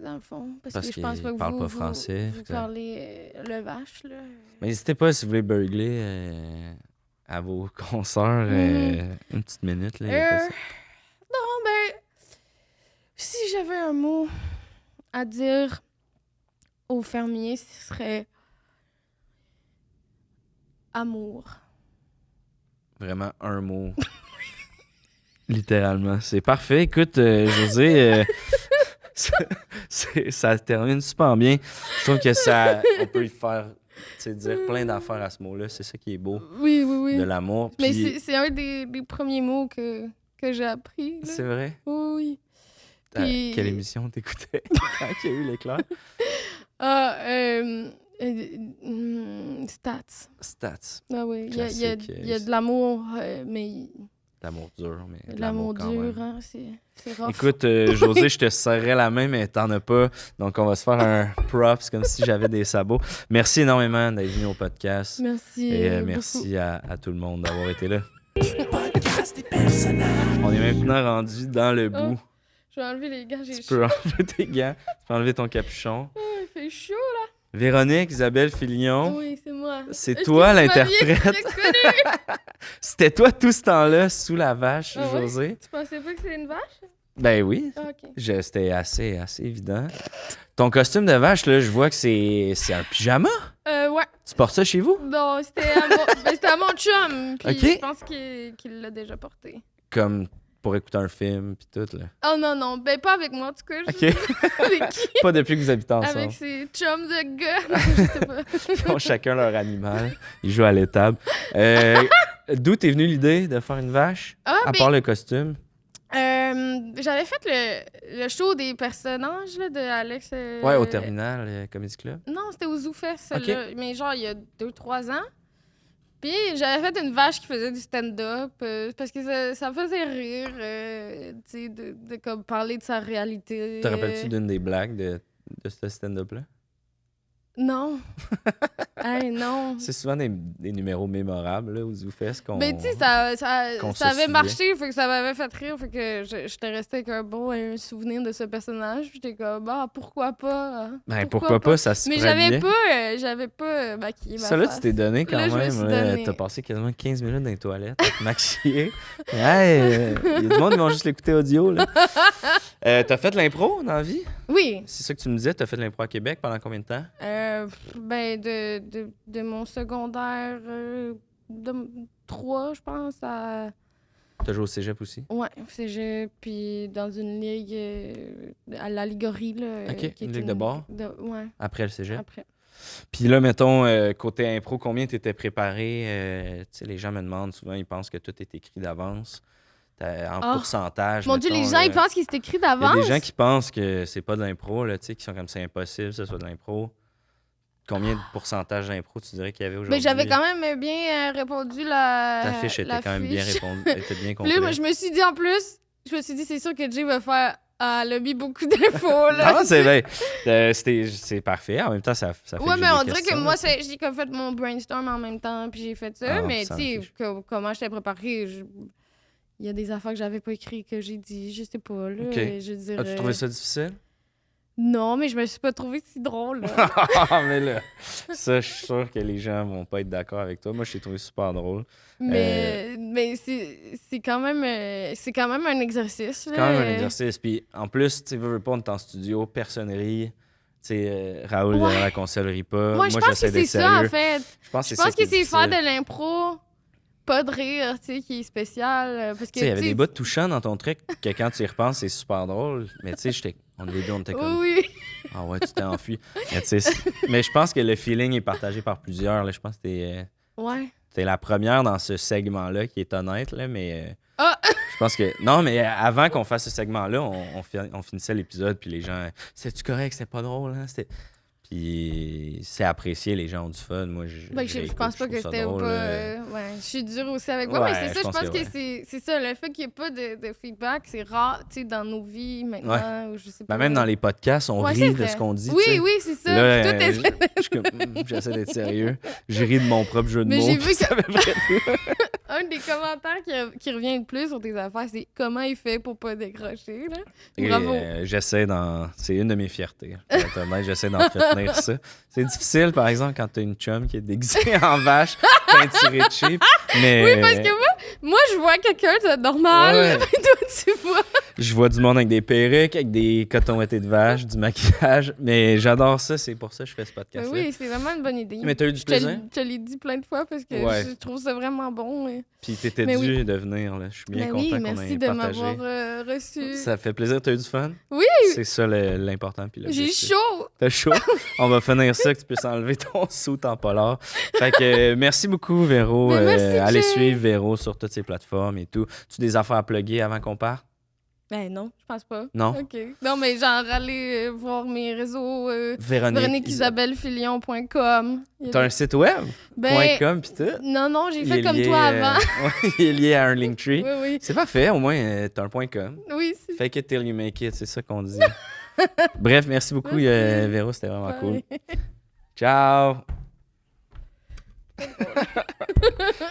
Dans le fond. Parce Parce que je pense qu'ils pas que parlent vous, pas vous- français, vous fait que- parlez le vache, là. Mais n'hésitez pas si vous voulez burgler à vos consoeurs une petite minute. Là, y a pas ça. Non, ben, si j'avais un mot à dire aux fermiers, ce serait amour. Vraiment un mot. Littéralement. C'est parfait. Écoute, José, ça termine super bien. Je trouve que ça, on peut y faire, dire plein d'affaires à ce mot-là. C'est ça qui est beau Oui. de l'amour. Mais Puis, c'est un des premiers mots que j'ai appris. Là. c'est vrai. Oui. À Puis- quelle émission t'écoutais quand il y a eu l'éclair? Stats. Stats. Ah oui, il y a Classique, de l'amour, mais L'amour dur, mais de l'amour quand dur, même. hein, c'est rough. Écoute, José, je te serrais la main, mais t'en as pas. Donc, on va se faire un props comme si j'avais des sabots. Merci énormément d'être venu au podcast. Merci. Et beaucoup. merci à tout le monde d'avoir été là. Podcast des personnages. On est maintenant rendu dans le bout. Je vais enlever les gants, j'ai Tu chaud. peux enlever tes gants, tu peux enlever ton capuchon. Il fait chaud. Véronique Isabelle Filion, Oui, c'est moi. c'est Est-ce toi que tu m'as l'interprète. reconnu? C'était toi tout ce temps-là sous la vache, Ah ouais? José? Tu pensais pas que c'était une vache? Ben oui, Ah, OK. c'était assez évident. Ton costume de vache, là, je vois que c'est un pyjama. Ouais. Tu portes ça chez vous? Bon, c'était à mon chum. Puis OK. je pense qu'il l'a déjà porté. Comme pour écouter un film puis tout, là. Oh non. Ben, pas avec moi, en tout cas. OK. Avec qui? Pas depuis que vous habitez ensemble. Avec ses chums de gars. Je sais pas. Ils ont chacun leur animal. Ils jouent à l'étable. D'où t'es venue l'idée de faire une vache? Ah, À ben, part le costume. j'avais fait le show des personnages là, de Alex. Ouais, au Terminal Comedy Club. Non, c'était au ZooFest, Ok. là. Mais genre, il y a 2-3 ans. Puis j'avais fait une vache qui faisait du stand-up parce que ça me faisait rire, tu sais, de comme parler de sa réalité. Te rappelles-tu d'une des blagues de ce stand-up-là? Non. Hey, non. C'est souvent des numéros mémorables là, aux ZooFest qu'on... Ben, tu sais, qu'on se ça avait souvient. marché, fait que ça m'avait fait rire, fait que j'étais restée avec un souvenir de ce personnage. Puis j'étais comme, pourquoi pas? Hein? Ben, pourquoi pas, ça se Mais ferait j'avais pas maquillé ma Ça, là, face. tu t'es donné quand Là, je me même. suis là. donné. T'as passé quasiment 15 minutes dans les toilettes à te maquiller. Hey, il y a du monde qui vont juste l'écouter audio. Là. T'as fait de l'impro dans la vie? Oui. C'est ça que tu me disais. T'as fait de l'impro à Québec pendant combien de temps? Ben, de mon secondaire 3, je pense, à... T'as joué au cégep aussi? Ouais, cégep, puis dans une ligue à l'allégorie, là. Ok, qui une est ligue de bord? Ouais, Après le cégep? après. Puis là, mettons, côté impro, combien t'étais préparé? Tu sais, les gens me demandent souvent, ils pensent que tout est écrit d'avance. En pourcentage. Mon Dieu, mettons, les gens, là. ils pensent qu'il s'est écrit Il y a d'avance. des gens qui pensent que c'est pas de l'impro, là, tu sais, qui sont comme c'est impossible, que ce soit de l'impro. Combien de pourcentage d'impro tu dirais qu'il y avait aujourd'hui? Mais j'avais quand même bien répondu Ta fiche était la quand même bien fiche. répondue, était bien Puis complète. là, moi, je me suis dit, en plus, c'est sûr que Jay va faire... Ah, elle a mis beaucoup d'infos, là. Non, c'est vrai. C'est parfait. En même temps, ça fait Ouais, que mais j'ai on des dirait que questions, moi, là, j'ai comme fait mon brainstorm en même temps, puis j'ai fait ça. Ah, mais ça tu me sais, fiche. comment j'étais préparée, il y a des affaires que j'avais pas écrites que j'ai dit, je sais pas, là. Ok. Je dirais... As-tu trouvé ça difficile? Non, mais je me suis pas trouvée si drôle, là. Ah, mais là, ça, je suis sûr que les gens vont pas être d'accord avec toi. Moi, je t'ai trouvé super drôle. mais c'est quand même un exercice, là. C'est quand même un exercice. Puis en plus, tu sais, veux pas, on est en studio, personne rit. Tu sais, Raoul Ouais. derrière la console rit pas. Moi, je pense j'essaie que c'est d'être ça, en sérieux. fait. Je pense Je que pense c'est que c'est faire difficile. de l'impro, pas de rire, tu sais, qui est spécial. Parce que, Tu sais, il y avait tu sais, des bouts touchants dans ton truc que quand tu y repenses, c'est super drôle. Mais tu sais, on était comme... Oui, Ah ouais, tu t'es enfui. Mais, tu sais, mais je pense que le feeling est partagé par plusieurs. Là. Je pense que ouais. t'es la première dans ce segment-là qui est honnête, là, mais Ah! je pense que... Non, mais avant qu'on fasse ce segment-là, on finissait l'épisode, puis les gens... C'était-tu correct? C'était pas drôle, hein? Puis c'est apprécié, les gens ont du fun. Moi, je pense pas que c'était pas... ouais, je suis dure aussi avec moi, Ouais, mais c'est ça, je je pense que ouais. c'est ça, le fait qu'il n'y ait pas de feedback, c'est rare, tu sais, dans nos vies maintenant, ou je sais pas. Ben, même dans les podcasts, on Ouais, rit c'est de vrai. ce qu'on dit. tu Oui, sais. oui, c'est ça. Là, Puis tout est... je suis comme, j'essaie d'être sérieux. Je ris de mon propre jeu de Mais mots. j'ai vu puis que- ça fait vrai. Un des commentaires qui revient le plus sur tes affaires, c'est comment il fait pour pas décrocher, là. Et, Bravo. c'est une de mes fiertés. Pour être honnête, j'essaie d'entretenir ça. C'est difficile, par exemple, quand t'as une chum qui est déguisée en vache, peinturée de cheap. Mais Oui, parce que moi, je vois quelqu'un de normal, Ouais. puis toi, tu vois. je vois du monde avec des perruques, avec des cotons ouatés de vache, du maquillage. Mais j'adore ça, c'est pour ça que je fais ce Ben podcast-là. oui, c'est vraiment une bonne idée. Mais t'as eu du Je plaisir? te l'ai dit plein de fois parce que Ouais. je trouve ça vraiment bon. Puis t'étais Mais dû oui. de venir, là. Je suis bien Ben content oui, qu'on merci ait de partagé. m'avoir reçu. Ça fait plaisir, t'as eu du fun? Oui, C'est ça l'important. Puis j'ai l'objectif. chaud. T'as chaud? On va finir ça, que tu puisses enlever ton sou en polar. Fait que merci beaucoup, Véro. Mais merci, allez Jay. suivre Véro sur toutes ses plateformes et tout. Tu as des affaires à plugger avant qu'on parte? Ben non, je pense pas. Non? OK. Non, mais genre, allez voir mes réseaux, VéroniqueIsabelleFilion.com. VéroniqueIsabelleFilion.com. T'as un site web? Ben, .com pis tout? non, j'ai Il fait est comme lié, toi avant. ouais, il est lié à un Linktree. Oui. C'est parfait, au moins, t'as un .com. Oui, c'est Fake it till you make it, c'est ça qu'on dit. Bref, merci beaucoup, Merci. Véro, c'était vraiment cool. Bye. Ciao!